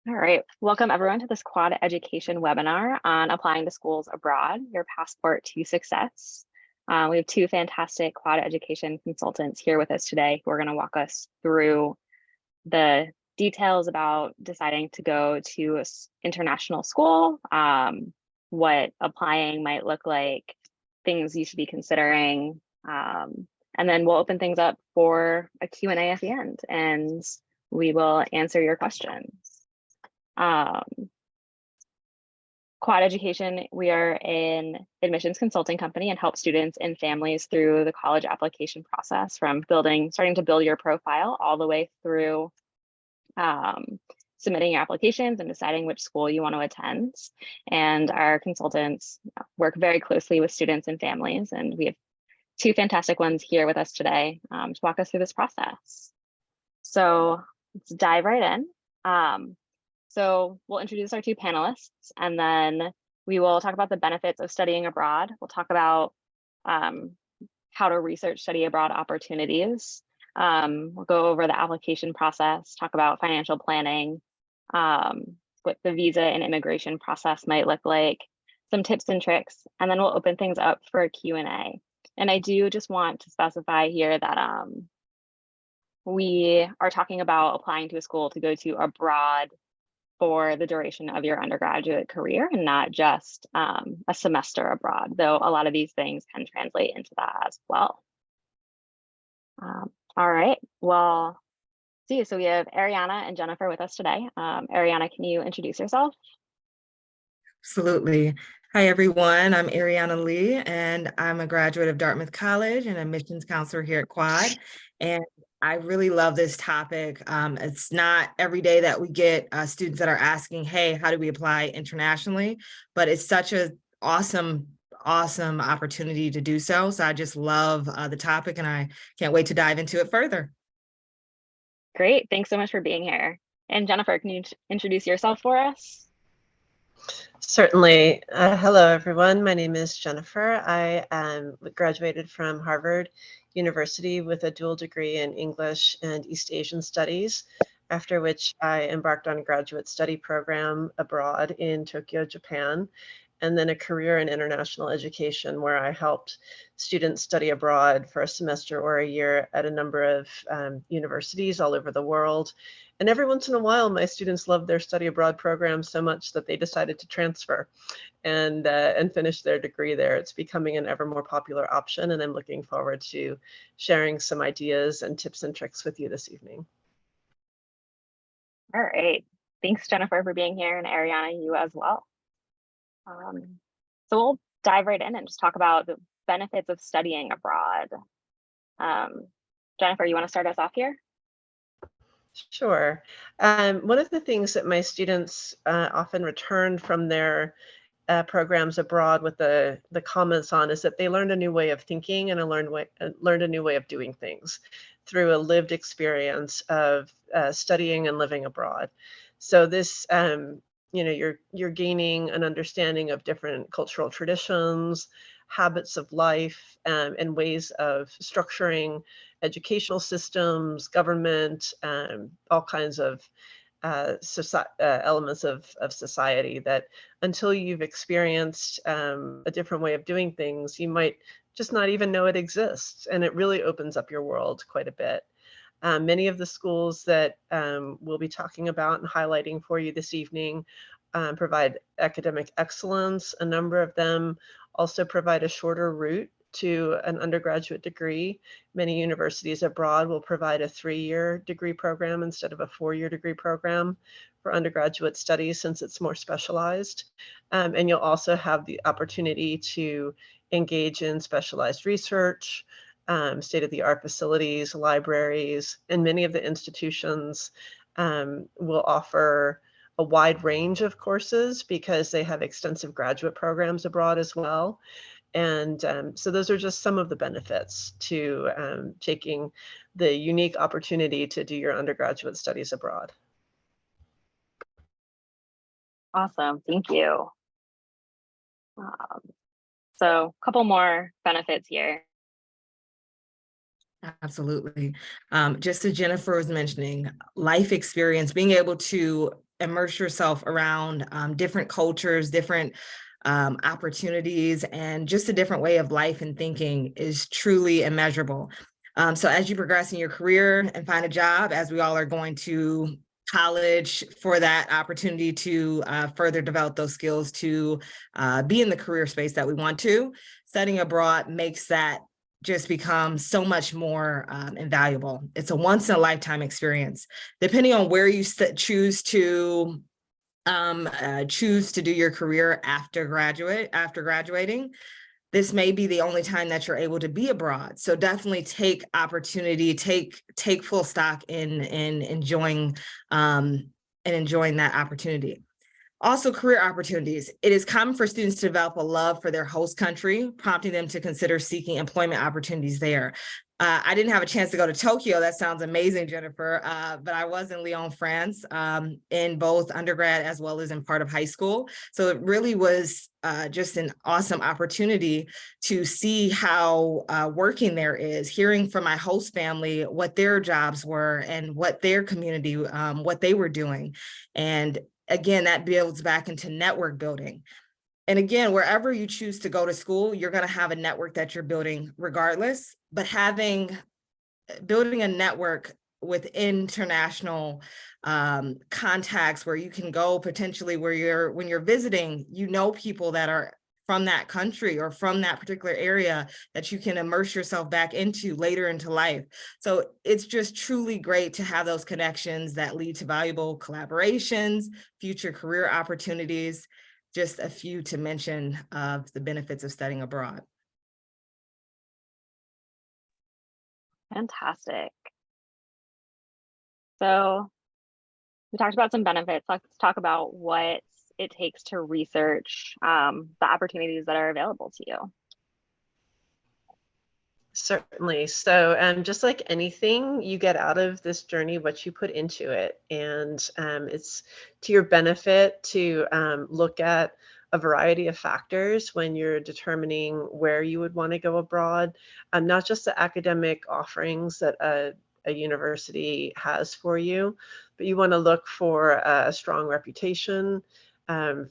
All right, welcome everyone to this quad education webinar on applying to schools abroad, your passport to success. We have two fantastic quad education consultants here with us today who are going to walk us through the details about deciding to go to an international school, what applying might look like, things you should be considering, and then we'll open things up for a Q&A at the end, and we will answer your questions. Quad Education, we are an admissions consulting company and help students and families through the college application process, from starting to build your profile all the way through submitting your applications and deciding which school you want to attend. And our consultants work very closely with students and families, and we have two fantastic ones here with us today to walk us through this process. So let's dive right in. So we'll introduce our two panelists, and then we will talk about the benefits of studying abroad. We'll talk about how to research study abroad opportunities. We'll go over the application process, talk about financial planning, what the visa and immigration process might look like, some tips and tricks, and then we'll open things up for a Q&A. And I do just want to specify here that we are talking about applying to a school to go to abroad for the duration of your undergraduate career, and not just a semester abroad, though a lot of these things can translate into that as well. All right, well, so we have Arianna and Jennifer with us today. Arianna, can you introduce yourself? Absolutely. Hi, everyone. I'm Arianna Lee, and I'm a graduate of Dartmouth College and a admissions counselor here at Quad. And I really love this topic. It's not every day that we get students that are asking, hey, how do we apply internationally? But it's such an awesome opportunity to do so. So I just love the topic, and I can't wait to dive into it further. Great. Thanks so much for being here. And Jennifer, can you introduce yourself for us? Certainly. Hello, everyone. My name is Jennifer. I graduated from Harvard University with a dual degree in English and East Asian Studies, after which I embarked on a graduate study program abroad in Tokyo, Japan, and then a career in international education where I helped students study abroad for a semester or a year at a number of universities all over the world. And every once in a while, my students loved their study abroad program so much that they decided to transfer and finish their degree there. It's becoming an ever more popular option, and I'm looking forward to sharing some ideas and tips and tricks with you this evening. All right. Thanks, Jennifer, for being here, and Arianna, you as well. So we'll dive right in and just talk about the benefits of studying abroad. Jennifer, you want to start us off here? Sure. One of the things that my students often return from their programs abroad with the comments on is that they learned a new way of thinking and learned a new way of doing things through a lived experience of studying and living abroad. So this, you're gaining an understanding of different cultural traditions, habits of life, and ways of structuring educational systems, government, all kinds of elements of society that until you've experienced a different way of doing things, you might just not even know it exists. And it really opens up your world quite a bit. Many of the schools that we'll be talking about and highlighting for you this evening provide academic excellence. A number of them also provide a shorter route to an undergraduate degree. Many universities abroad will provide a 3-year degree program instead of a 4-year degree program for undergraduate studies, since it's more specialized. And you'll also have the opportunity to engage in specialized research, state-of-the-art facilities, libraries, and many of the institutions will offer a wide range of courses because they have extensive graduate programs abroad as well. And so those are just some of the benefits to taking the unique opportunity to do your undergraduate studies abroad. Awesome, thank you. So a couple more benefits here. Absolutely. Just as Jennifer was mentioning, life experience, being able to immerse yourself around different cultures, different opportunities, and just a different way of life and thinking is truly immeasurable. So as you progress in your career and find a job, as we all are going to college for that opportunity to further develop those skills to be in the career space that we want to, studying abroad makes that just become so much more invaluable. It's a once in a lifetime experience. Depending on where you choose to do your career after graduating, this may be the only time that you're able to be abroad. So definitely take opportunity, take full stock in enjoying that opportunity. Also, career opportunities. It is common for students to develop a love for their host country, prompting them to consider seeking employment opportunities there. I didn't have a chance to go to Tokyo. That sounds amazing, Jennifer. But I was in Lyon, France, in both undergrad as well as in part of high school. So it really was just an awesome opportunity to see how working there is, hearing from my host family what their jobs were and what their community, what they were doing. And again, that builds back into network building. And again, wherever you choose to go to school, you're going to have a network that you're building regardless, but building a network with international contacts where you can go potentially when you're visiting, people that are from that country or from that particular area that you can immerse yourself back into later into life. So it's just truly great to have those connections that lead to valuable collaborations, future career opportunities, just a few to mention of the benefits of studying abroad. Fantastic. So we talked about some benefits. Let's talk about what it takes to research the opportunities that are available to you. Certainly. So just like anything, you get out of this journey what you put into it. And it's to your benefit to look at a variety of factors when you're determining where you would want to go abroad, not just the academic offerings that a university has for you, but you want to look for a strong reputation,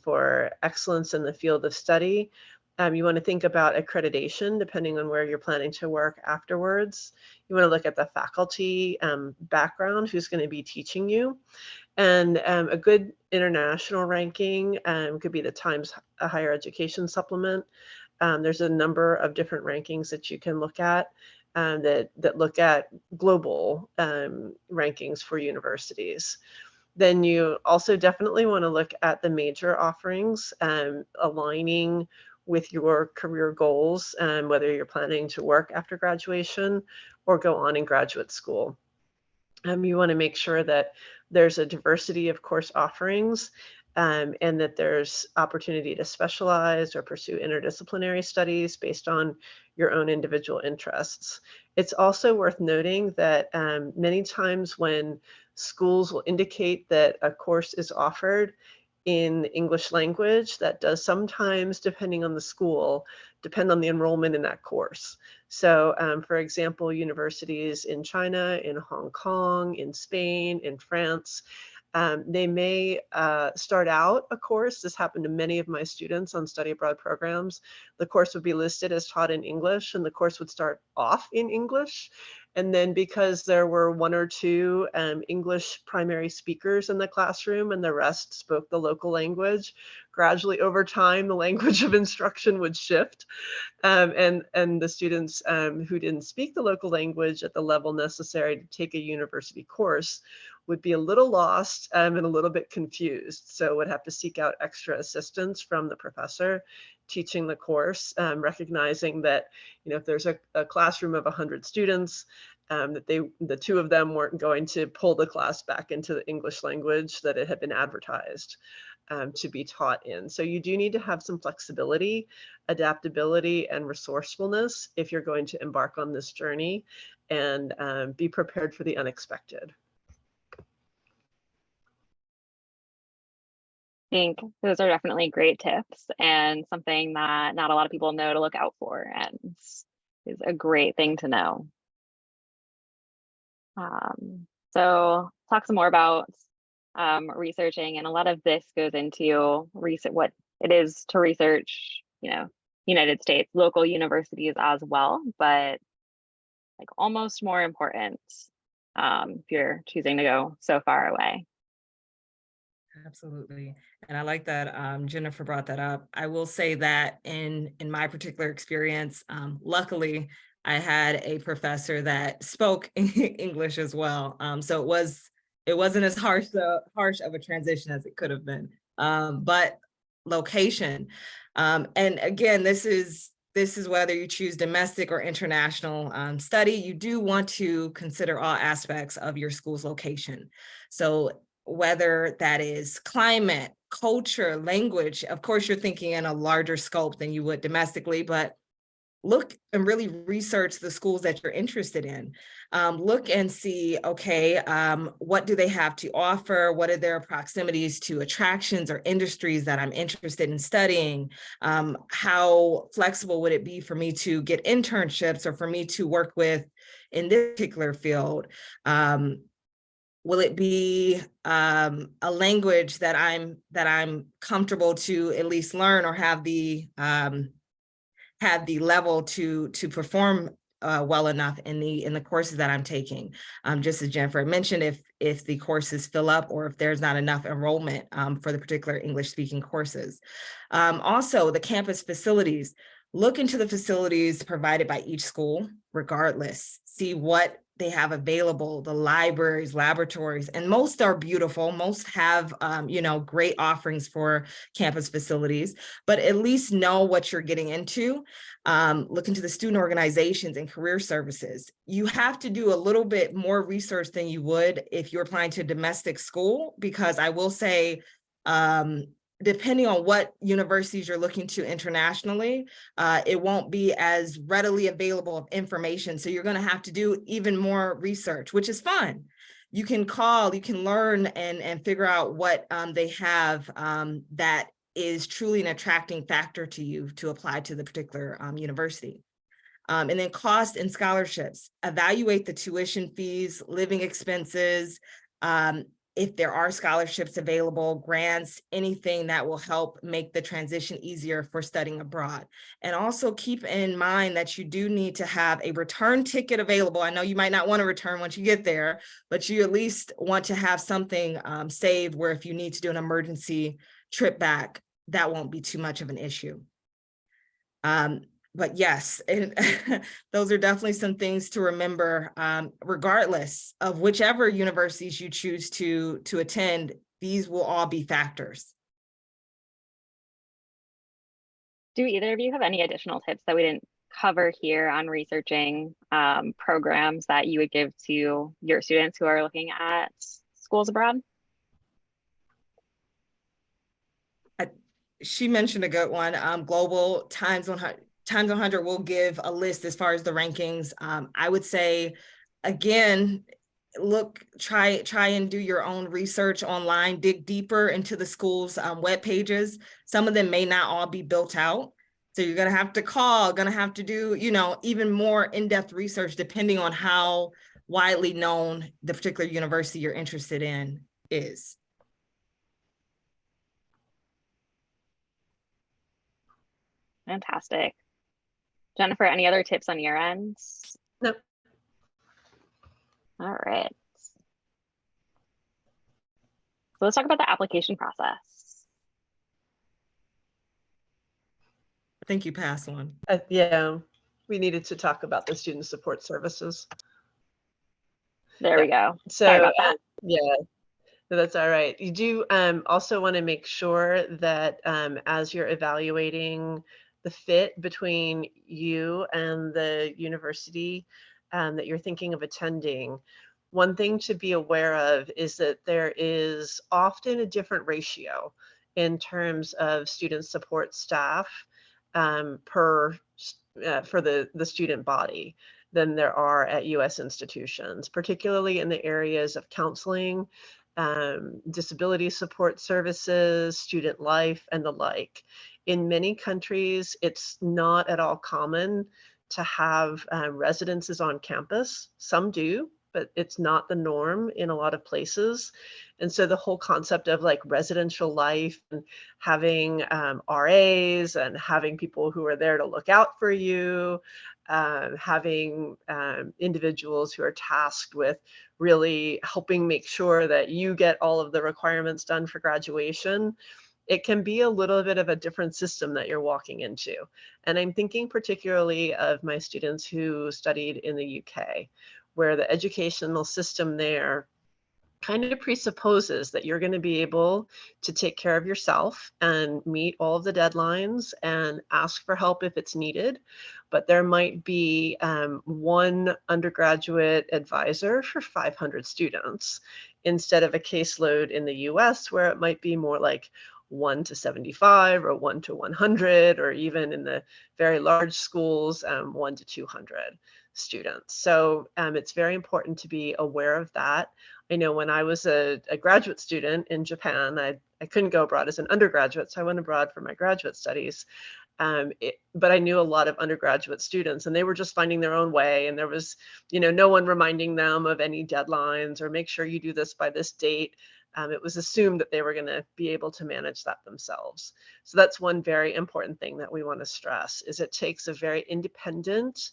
for excellence in the field of study. You want to think about accreditation depending on where you're planning to work afterwards. You want to look at the faculty background, who's going to be teaching you. And a good international ranking could be the Times Higher Education Supplement. There's a number of different rankings that you can look at that look at global rankings for universities. Then you also definitely want to look at the major offerings, aligning with your career goals, whether you're planning to work after graduation or go on in graduate school. You want to make sure that there's a diversity of course offerings and that there's opportunity to specialize or pursue interdisciplinary studies based on your own individual interests. It's also worth noting that many times when schools will indicate that a course is offered in English language, that does sometimes, depending on the school, depend on the enrollment in that course. So for example, universities in China, in Hong Kong, in Spain, in France, they may start out a course. This happened to many of my students on study abroad programs. The course would be listed as taught in English, and the course would start off in English. And then because there were one or two English primary speakers in the classroom and the rest spoke the local language, gradually over time, the language of instruction would shift. And the students who didn't speak the local language at the level necessary to take a university course would be a little lost and a little bit confused. So would have to seek out extra assistance from the professor teaching the course, recognizing that, if there's a classroom of 100 students, that the two of them weren't going to pull the class back into the English language that it had been advertised to be taught in. So you do need to have some flexibility, adaptability, and resourcefulness if you're going to embark on this journey, and be prepared for the unexpected. I think those are definitely great tips and something that not a lot of people know to look out for, and is a great thing to know. So talk some more about researching, and a lot of this goes into research, what it is to research, United States, local universities as well, but like almost more important if you're choosing to go so far away. Absolutely. And I like that Jennifer brought that up. I will say that in my particular experience, luckily, I had a professor that spoke English as well. So it wasn't as harsh of a transition as it could have been. But location, and again, this is whether you choose domestic or international study, you do want to consider all aspects of your school's location. So whether that is climate, culture, language, of course, you're thinking in a larger scope than you would domestically, but look and really research the schools that you're interested in. Look and see, okay, what do they have to offer? What are their proximities to attractions or industries that I'm interested in studying? How flexible would it be for me to get internships or for me to work with in this particular field? Will it be a language that I'm comfortable to at least learn or have the level to perform well enough in the courses that I'm taking? Just as Jennifer mentioned, if the courses fill up or if there's not enough enrollment for the particular English speaking courses. Also, the campus facilities. Look into the facilities provided by each school, regardless. See what they have available, the libraries, laboratories, and most are beautiful. Most have, great offerings for campus facilities, but at least know what you're getting into. Look into the student organizations and career services. You have to do a little bit more research than you would if you're applying to a domestic school, because I will say, depending on what universities you're looking to internationally, it won't be as readily available of information. So you're going to have to do even more research, which is fun. You can call, you can learn and figure out what they have that is truly an attracting factor to you to apply to the particular university. And then cost and scholarships. Evaluate the tuition fees, living expenses, if there are scholarships available, grants, anything that will help make the transition easier for studying abroad. And also keep in mind that you do need to have a return ticket available. I know you might not want to return once you get there, but you at least want to have something saved where if you need to do an emergency trip back, that won't be too much of an issue. But yes, those are definitely some things to remember, regardless of whichever universities you choose to attend. These will all be factors. Do either of you have any additional tips that we didn't cover here on researching programs that you would give to your students who are looking at schools abroad? She mentioned a good one. Global Times 100 will give a list as far as the rankings. I would say, again, try and do your own research online, dig deeper into the school's web pages. Some of them may not all be built out. So you're going to have to call, going to have to do, even more in-depth research depending on how widely known the particular university you're interested in is. Fantastic. Jennifer, any other tips on your end? Nope. All right. So let's talk about the application process. I think you passed one. Yeah, we needed to talk about the student support services. There we go. So, sorry about that. Yeah, that's all right. You do also want to make sure that as you're evaluating the fit between you and the university that you're thinking of attending, one thing to be aware of is that there is often a different ratio in terms of student support staff for the student body than there are at U.S. institutions, particularly in the areas of counseling, disability support services, student life, and the like. In many countries, it's not at all common to have residences on campus. Some do, but it's not the norm in a lot of places. And so the whole concept of like residential life and having RAs and having people who are there to look out for you, having individuals who are tasked with really helping make sure that you get all of the requirements done for graduation, it can be a little bit of a different system that you're walking into. And I'm thinking particularly of my students who studied in the UK, where the educational system there kind of presupposes that you're going to be able to take care of yourself and meet all of the deadlines and ask for help if it's needed. But there might be one undergraduate advisor for 500 students instead of a caseload in the US where it might be more like 1 to 75 or 1 to 100, or even in the very large schools, 1 to 200 students. So it's very important to be aware of that. I know when I was a graduate student in Japan, I couldn't go abroad as an undergraduate, so I went abroad for my graduate studies. But I knew a lot of undergraduate students, and they were just finding their own way, and there was, no one reminding them of any deadlines or make sure you do this by this date. It was assumed that they were going to be able to manage that themselves. So that's one very important thing that we want to stress, is it takes a very independent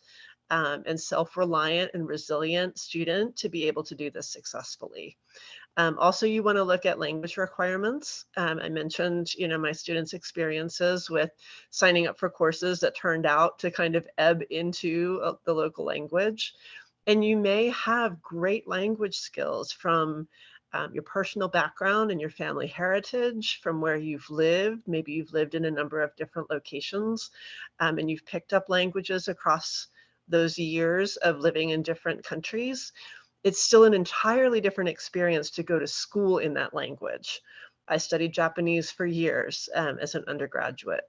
and self-reliant and resilient student to be able to do this successfully. Also, you want to look at language requirements. I mentioned, my students' experiences with signing up for courses that turned out to kind of ebb into the local language. And you may have great language skills from your personal background and your family heritage, from where you've lived. Maybe you've lived in a number of different locations, and you've picked up languages across those years of living in different countries. It's still an entirely different experience to go to school in that language. I studied Japanese for years as an undergraduate.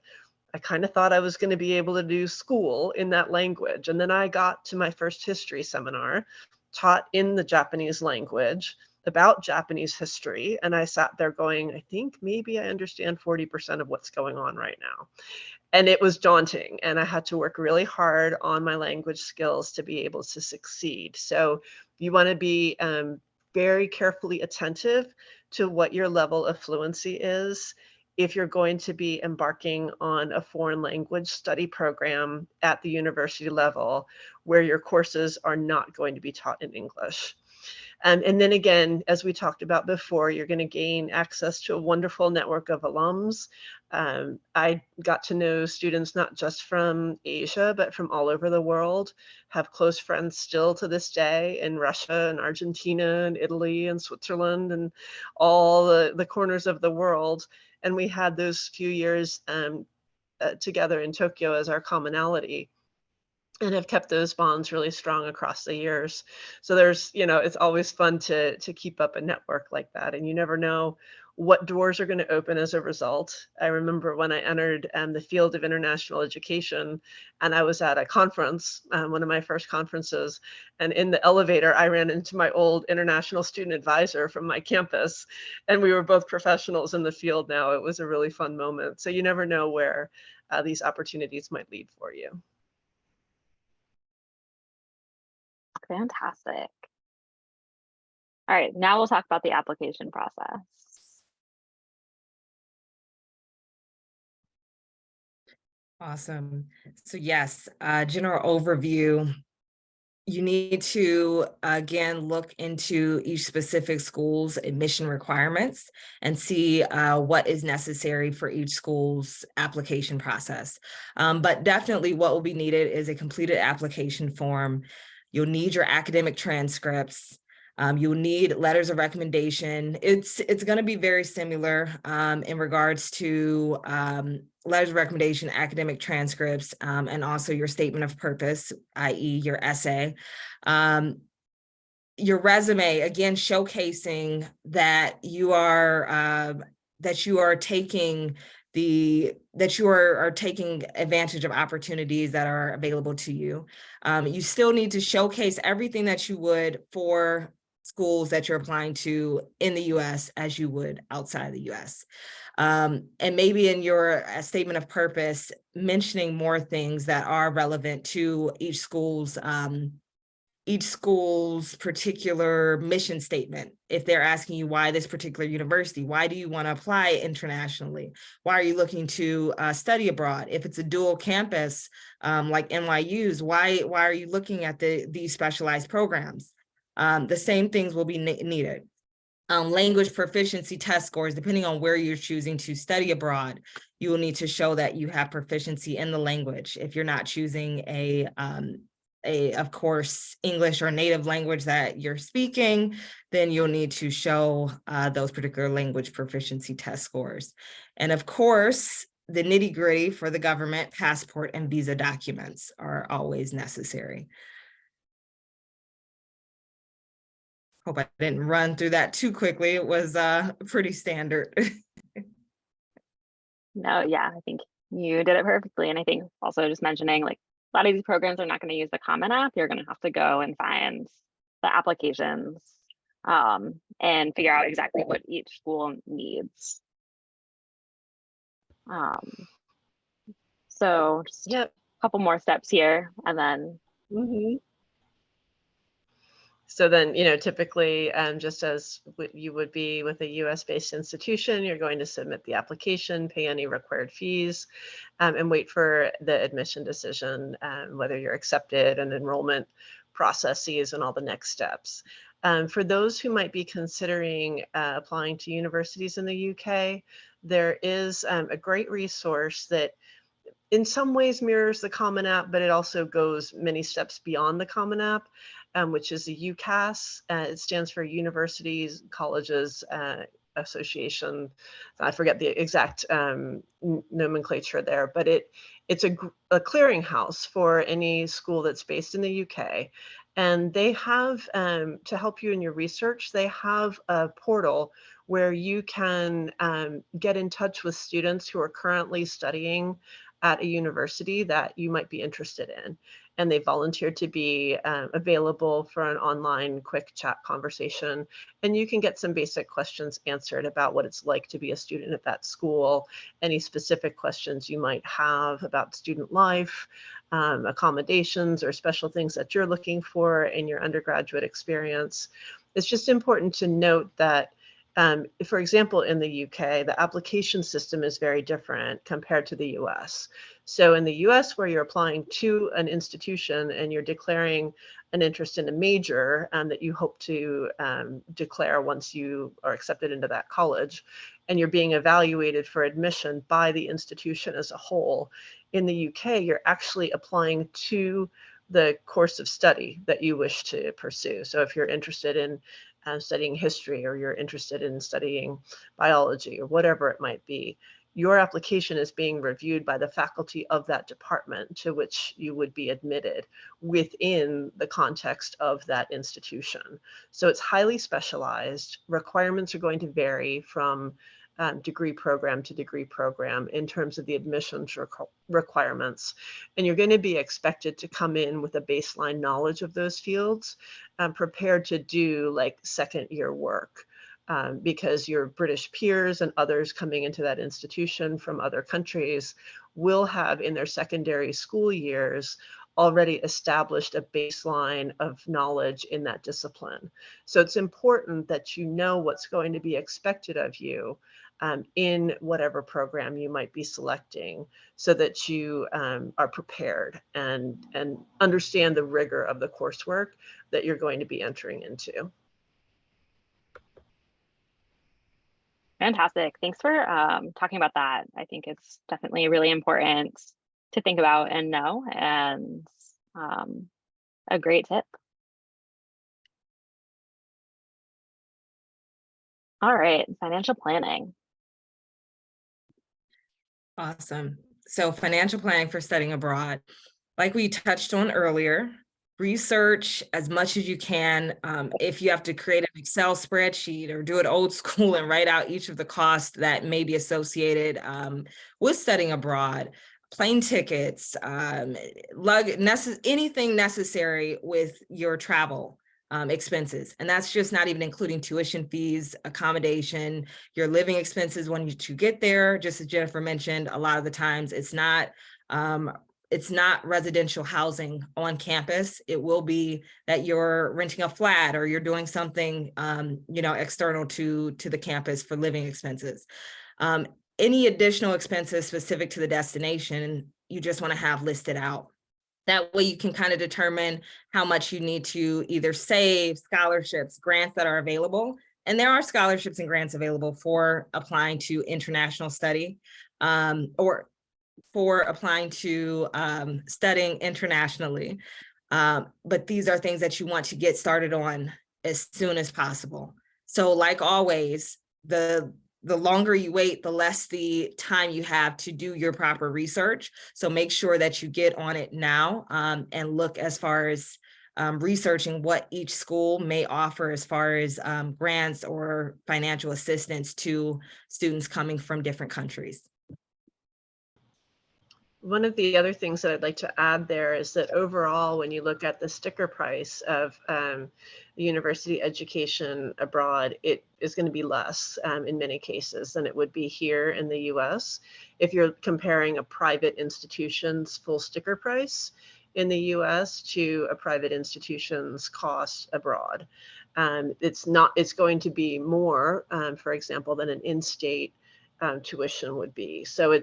I kind of thought I was going to be able to do school in that language. And then I got to my first history seminar taught in the Japanese language about Japanese history. And I sat there going, I think maybe I understand 40% of what's going on right now. And it was daunting, and I had to work really hard on my language skills to be able to succeed. So you want to be very carefully attentive to what your level of fluency is if you're going to be embarking on a foreign language study program at the university level where your courses are not going to be taught in English. And then again, as we talked about before, you're going to gain access to a wonderful network of alums. I got to know students not just from Asia, but from all over the world, have close friends still to this day in Russia and Argentina and Italy and Switzerland and all the corners of the world. And we had those few years together in Tokyo as our commonality, and have kept those bonds really strong across the years. So there's, it's always fun to keep up a network like that, and you never know what doors are going to open as a result. I remember when I entered the field of international education, and I was at a conference, one of my first conferences, and in the elevator, I ran into my old international student advisor from my campus, and we were both professionals in the field now. It was a really fun moment. So you never know where these opportunities might lead for you. Fantastic. All right, now we'll talk about the application process. Awesome. So yes, general overview. You need to, again, look into each specific school's admission requirements and see what is necessary for each school's application process. But definitely what will be needed is a completed application form. You'll need your academic transcripts. You'll need letters of recommendation. It's going to be very similar in regards to letters of recommendation, academic transcripts, and also your statement of purpose, i.e. your essay. Your resume, again, showcasing that you are taking taking advantage of opportunities that are available to you. You still need to showcase everything that you would for schools that you're applying to in the US as you would outside the US. And maybe in your statement of purpose, mentioning more things that are relevant to each school's each school's particular mission statement. If they're asking you why this particular university, why do you want to apply internationally? Why are you looking to study abroad? If it's a dual campus like NYU's, why are you looking at these specialized programs? The same things will be needed. Language proficiency test scores, depending on where you're choosing to study abroad, you will need to show that you have proficiency in the language. If you're not choosing of course, English or native language that you're speaking, then you'll need to show those particular language proficiency test scores. And of course, the nitty-gritty for the government, passport and visa documents are always necessary. Hope I didn't run through that too quickly. It was pretty standard. No, yeah, I think you did it perfectly. And I think also just mentioning, like, a lot of these programs are not going to use the Common App. You're going to have to go and find the applications and figure out exactly what each school needs. So just a couple more steps here, and then. So then, typically, just as you would be with a US-based institution, you're going to submit the application, pay any required fees, and wait for the admission decision, whether you're accepted, and enrollment processes and all the next steps. For those who might be considering applying to universities in the UK, there is a great resource that in some ways mirrors the Common App, but it also goes many steps beyond the Common App, which is the UCAS. It stands for Universities, Colleges Association. I forget the exact nomenclature there, but it's a clearinghouse for any school that's based in the UK. And they have, to help you in your research, they have a portal where you can get in touch with students who are currently studying at a university that you might be interested in. And they volunteered to be available for an online quick chat conversation. And you can get some basic questions answered about what it's like to be a student at that school, any specific questions you might have about student life, accommodations, or special things that you're looking for in your undergraduate experience. It's just important to note that for example, in the UK, the application system is very different compared to the US. So in the US, where you're applying to an institution and you're declaring an interest in a major that you hope to declare once you are accepted into that college, and you're being evaluated for admission by the institution as a whole, in the UK, you're actually applying to the course of study that you wish to pursue. So if you're interested in studying history, or you're interested in studying biology, or whatever it might be, your application is being reviewed by the faculty of that department to which you would be admitted within the context of that institution. So it's highly specialized. Requirements are going to vary from degree program to degree program in terms of the admissions requirements. And you're going to be expected to come in with a baseline knowledge of those fields, prepared to do like second year work, because your British peers and others coming into that institution from other countries will have in their secondary school years already established a baseline of knowledge in that discipline. So it's important that you know what's going to be expected of you in whatever program you might be selecting, so that you are prepared and understand the rigor of the coursework that you're going to be entering into. Fantastic. Thanks for talking about that. I think it's definitely really important to think about and know, and a great tip. All right, financial planning. Awesome. So financial planning for studying abroad, like we touched on earlier, research as much as you can. If you have to create an Excel spreadsheet or do it old school and write out each of the costs that may be associated with studying abroad, plane tickets, anything necessary with your travel expenses. And that's just not even including tuition fees, accommodation, your living expenses when you get there. Just as Jennifer mentioned, a lot of the times it's not it's not residential housing on campus. It will be that you're renting a flat or you're doing something, external to the campus for living expenses. Any additional expenses specific to the destination, you just want to have listed out. That way you can kind of determine how much you need to either save, scholarships, grants that are available. And there are scholarships and grants available for applying to international study, or for applying to studying internationally. But these are things that you want to get started on as soon as possible. So like always, the longer you wait, the less the time you have to do your proper research. So make sure that you get on it now, and look as far as researching what each school may offer as far as grants or financial assistance to students coming from different countries. One of the other things that I'd like to add there is that overall, when you look at the sticker price of the university education abroad, it is going to be less in many cases than it would be here in the US. If you're comparing a private institution's full sticker price in the US to a private institution's cost abroad, it's going to be more, for example, than an in-state tuition would be. So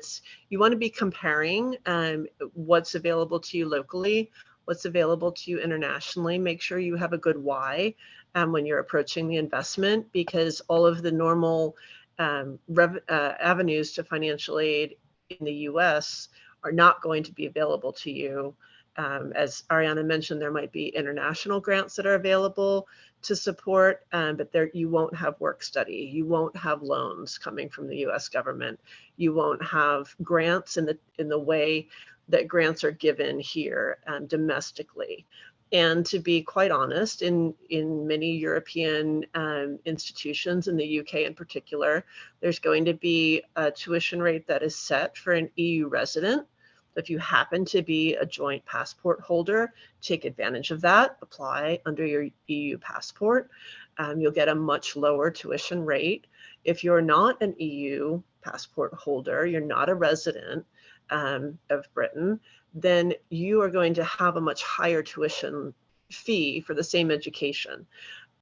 you want to be comparing what's available to you locally, what's available to you internationally. Make sure you have a good why when you're approaching the investment, because all of the normal avenues to financial aid in the US are not going to be available to you. As Arianna mentioned, there might be international grants that are available to support, but there you won't have work study, you won't have loans coming from the US government, you won't have grants in the way that grants are given here domestically. And to be quite honest, in many European institutions, in the UK in particular, there's going to be a tuition rate that is set for an EU resident. If you happen to be a joint passport holder, take advantage of that, apply under your EU passport. You'll get a much lower tuition rate. If you're not an EU passport holder, you're not a resident of Britain, then you are going to have a much higher tuition fee for the same education.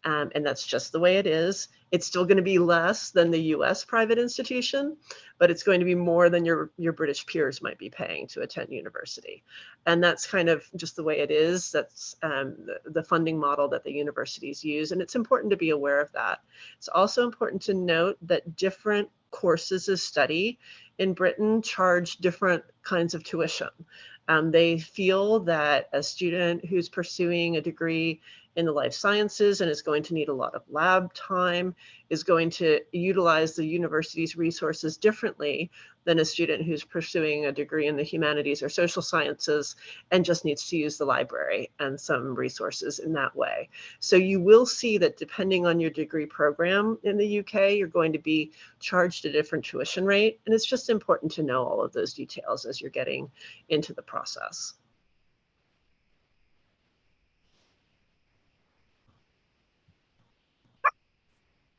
And that's just the way it is. It's still going to be less than the US private institution, but it's going to be more than your British peers might be paying to attend university. And that's kind of just the way it is. That's the funding model that the universities use. And it's important to be aware of that. It's also important to note that different courses of study in Britain charge different kinds of tuition. They feel that a student who's pursuing a degree in the life sciences and is going to need a lot of lab time is going to utilize the university's resources differently than a student who's pursuing a degree in the humanities or social sciences and just needs to use the library and some resources in that way. So you will see that depending on your degree program in the UK, you're going to be charged a different tuition rate. And it's just important to know all of those details as you're getting into the process.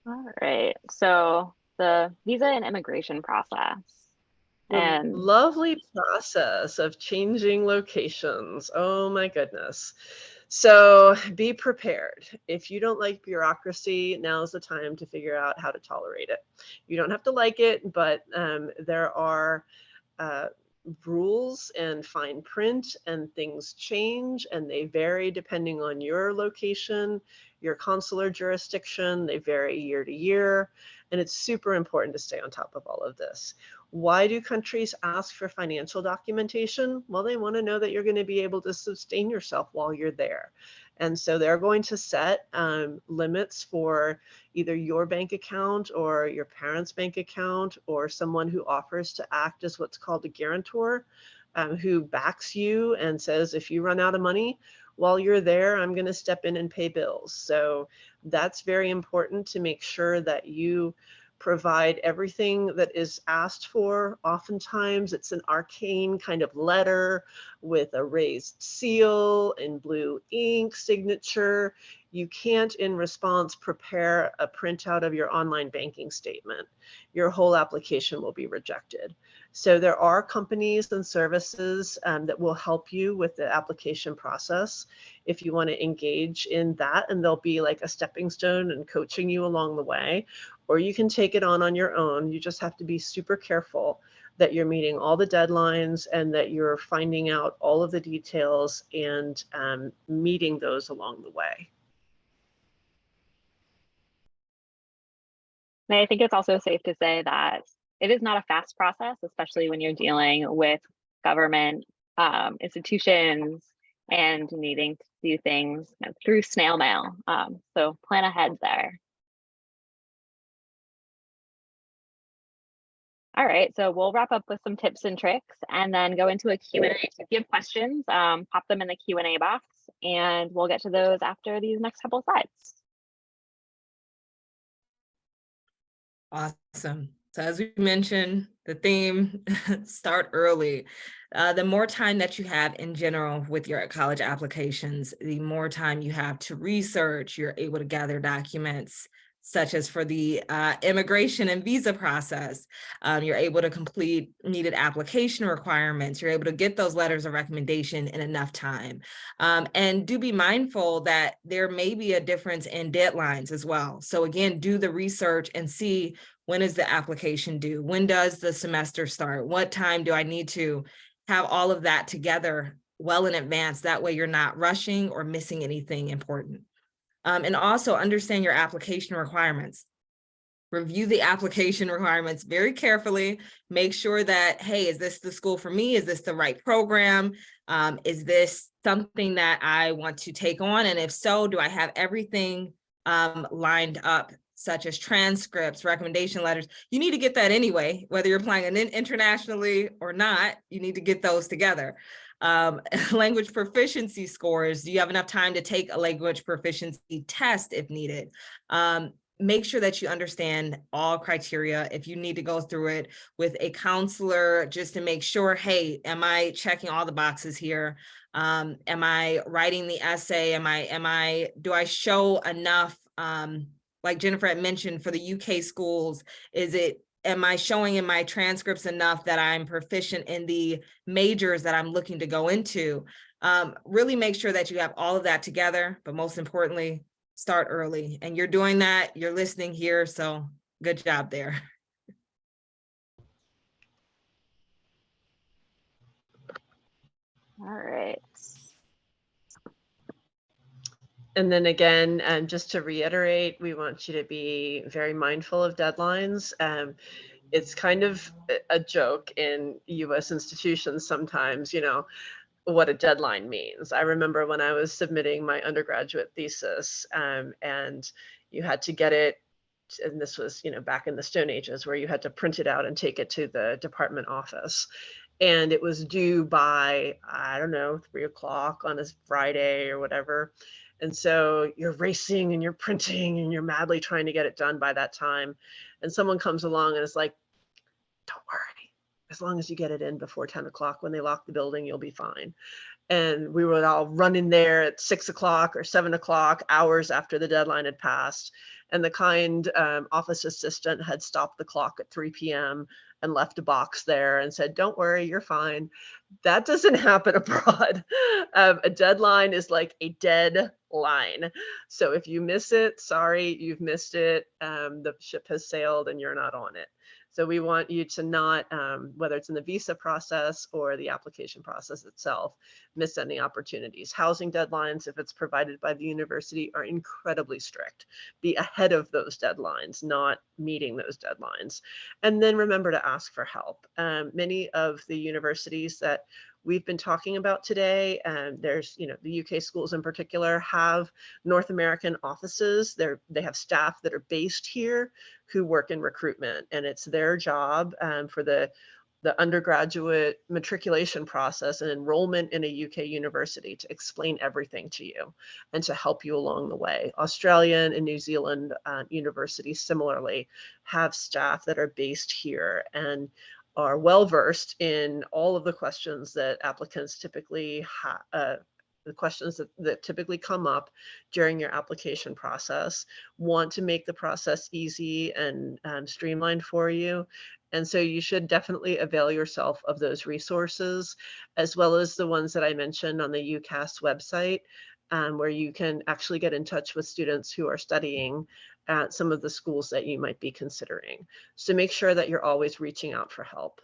All right. So the visa and immigration process. The lovely process of changing locations. Oh my goodness. So be prepared. If you don't like bureaucracy, now's the time to figure out how to tolerate it. You don't have to like it, but there are rules and fine print, and things change and they vary depending on your location, your consular jurisdiction. They vary year to year, and it's super important to stay on top of all of this. Why do countries ask for financial documentation? Well, they want to know that you're going to be able to sustain yourself while you're there. And so they're going to set limits for either your bank account or your parents' bank account, or someone who offers to act as what's called a guarantor, who backs you and says, if you run out of money while you're there, I'm going to step in and pay bills. So that's very important to make sure that you provide everything that is asked for. Oftentimes it's an arcane kind of letter with a raised seal and blue ink signature. You can't, in response, prepare a printout of your online banking statement. Your whole application will be rejected. So there are companies and services that will help you with the application process if you want to engage in that, and they'll be like a stepping stone and coaching you along the way. Or you can take it on your own. You just have to be super careful that you're meeting all the deadlines and that you're finding out all of the details and meeting those along the way. And I think it's also safe to say that it is not a fast process, especially when you're dealing with government institutions and needing to do things through snail mail. So plan ahead there. All right, so we'll wrap up with some tips and tricks and then go into a Q&A. So if you have questions, pop them in the Q&A box and we'll get to those after these next couple of slides. Awesome. So as we mentioned, the theme, start early. The more time that you have in general with your college applications, the more time you have to research, you're able to gather documents, such as for the immigration and visa process. You're able to complete needed application requirements. You're able to get those letters of recommendation in enough time. And do be mindful that there may be a difference in deadlines as well. So again, do the research and see, when is the application due? When does the semester start? What time do I need to have all of that together well in advance? That way you're not rushing or missing anything important. And also understand your application requirements. Review the application requirements very carefully. Make sure that, hey, is this the school for me? Is this the right program? Is this something that I want to take on? And if so, do I have everything lined up, such as transcripts, recommendation letters? You need to get that anyway, whether you're applying internationally or not, you need to get those together. Language proficiency scores. Do you have enough time to take a language proficiency test if needed? Make sure that you understand all criteria. If you need to go through it with a counselor, just to make sure, hey, am I checking all the boxes here? Am I writing the essay? Do I show enough, like Jennifer had mentioned, for the UK schools, am I showing in my transcripts enough that I'm proficient in the majors that I'm looking to go into? Really make sure that you have all of that together, but most importantly, start early. And you're doing that, you're listening here, so good job there. All right. And then again, just to reiterate, we want you to be very mindful of deadlines. It's kind of a joke in US institutions sometimes, what a deadline means. I remember when I was submitting my undergraduate thesis, and you had to get it, and this was, back in the Stone Ages, where you had to print it out and take it to the department office. And it was due by, I don't know, 3 o'clock on a Friday or whatever. And so you're racing and you're printing and you're madly trying to get it done by that time. And someone comes along and is like, don't worry, as long as you get it in before 10 o'clock, when they lock the building, you'll be fine. And we would all run in there at 6 o'clock or 7 o'clock, hours after the deadline had passed. And the kind office assistant had stopped the clock at 3 p.m. and left a box there and said, don't worry, you're fine. That doesn't happen abroad. A deadline is like a dead line. So if you miss it, sorry, you've missed it. The ship has sailed and you're not on it. So we want you to not, whether it's in the visa process or the application process itself, miss any opportunities. Housing deadlines, if it's provided by the university, are incredibly strict. Be ahead of those deadlines, not meeting those deadlines. And then remember to ask for help. Many of the universities that we've been talking about today, and there's, the UK schools in particular have North American offices. They have staff that are based here who work in recruitment, and it's their job for the the undergraduate matriculation process and enrollment in a UK university to explain everything to you and to help you along the way. Australian and New Zealand universities similarly have staff that are based here and are well versed in all of the questions that applicants typically the questions that typically come up during your application process, want to make the process easy and streamlined for you. And so you should definitely avail yourself of those resources, as well as the ones that I mentioned on the UCAS website, where you can actually get in touch with students who are studying at some of the schools that you might be considering. So make sure that you're always reaching out for help.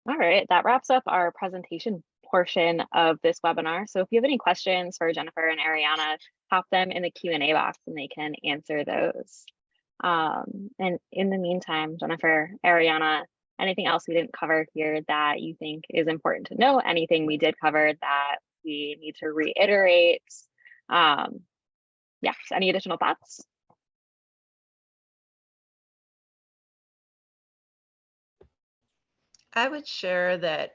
All right, that wraps up our presentation portion of this webinar. So if you have any questions for Jennifer and Arianna, pop them in the Q&A box and they can answer those. And in the meantime, Jennifer, Arianna, anything else we didn't cover here that you think is important to know? Anything we did cover that we need to reiterate? Yeah, any additional thoughts? I would share that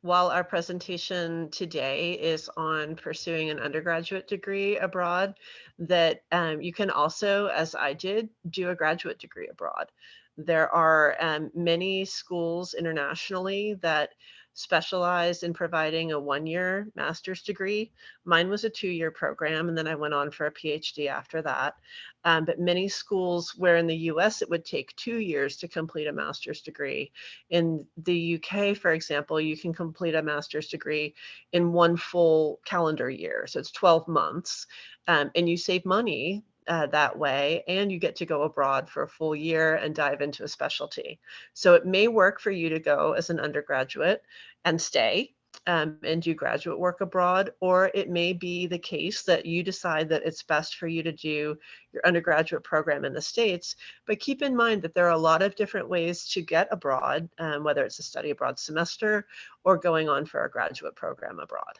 while our presentation today is on pursuing an undergraduate degree abroad, that you can also, as I did, do a graduate degree abroad. There are many schools internationally that specialize in providing a one-year master's degree. Mine was a two-year program, and then I went on for a PhD after that. But many schools where in the US it would take 2 years to complete a master's degree. In the UK, for example, you can complete a master's degree in one full calendar year. So it's 12 months, and you save money that way, and you get to go abroad for a full year and dive into a specialty. So it may work for you to go as an undergraduate and stay and do graduate work abroad, or it may be the case that you decide that it's best for you to do your undergraduate program in the States. But keep in mind that there are a lot of different ways to get abroad, whether it's a study abroad semester or going on for a graduate program abroad.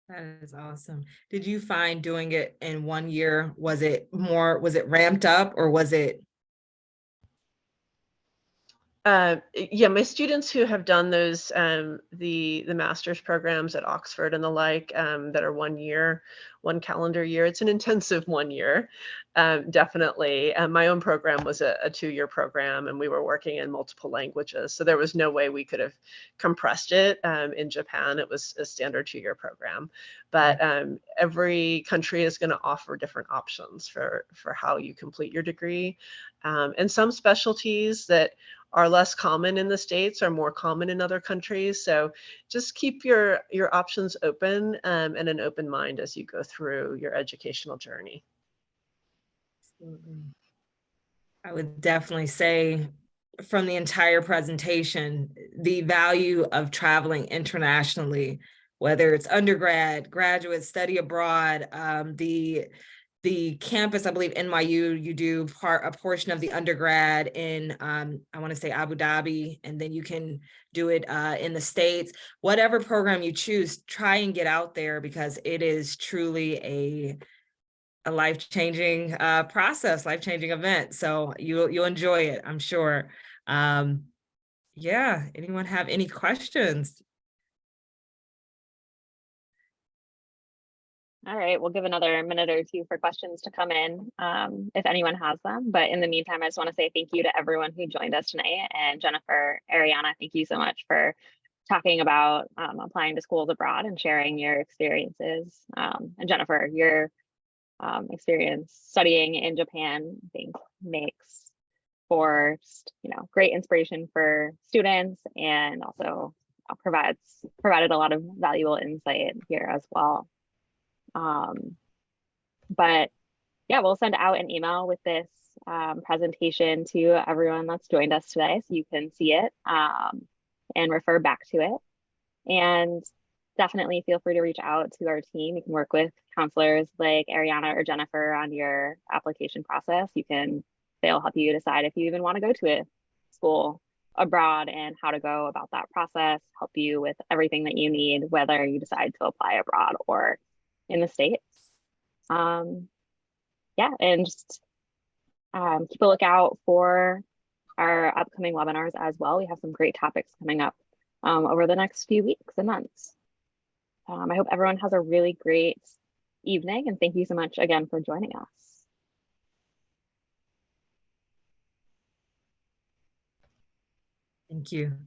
That is awesome. Did you find doing it in 1 year, was it ramped up, or was it? Yeah, my students who have done those the master's programs at Oxford and the like that are 1 year, one calendar year, it's an intensive 1 year, definitely. My own program was a 2-year program, and we were working in multiple languages, so there was no way we could have compressed it. In Japan, it was a standard 2-year program, but every country is going to offer different options for how you complete your degree, and some specialties that are less common in the States are more common in other countries. So just keep your options open and an open mind as you go through your educational journey. Absolutely. I would definitely say from the entire presentation, the value of traveling internationally, whether it's undergrad, graduate, study abroad, the campus, I believe NYU, you do a portion of the undergrad in, I want to say Abu Dhabi, and then you can do it in the States. Whatever program you choose, try and get out there, because it is truly a life-changing process, life-changing event. So you'll enjoy it, I'm sure. Yeah, anyone have any questions? All right, we'll give another minute or two for questions to come in if anyone has them. But in the meantime, I just want to say thank you to everyone who joined us tonight. And Jennifer, Arianna, thank you so much for talking about applying to schools abroad and sharing your experiences. And Jennifer, your experience studying in Japan, I think makes for great inspiration for students, and also provided a lot of valuable insight here as well. But yeah, we'll send out an email with this presentation to everyone that's joined us today, so you can see it and refer back to it. And definitely feel free to reach out to our team. You can work with counselors like Arianna or Jennifer on your application process. They'll help you decide if you even want to go to a school abroad and how to go about that process, help you with everything that you need, whether you decide to apply abroad or in the States. Yeah, and just keep a lookout for our upcoming webinars as well. We have some great topics coming up over the next few weeks and months. I hope everyone has a really great evening, and thank you so much again for joining us. Thank you.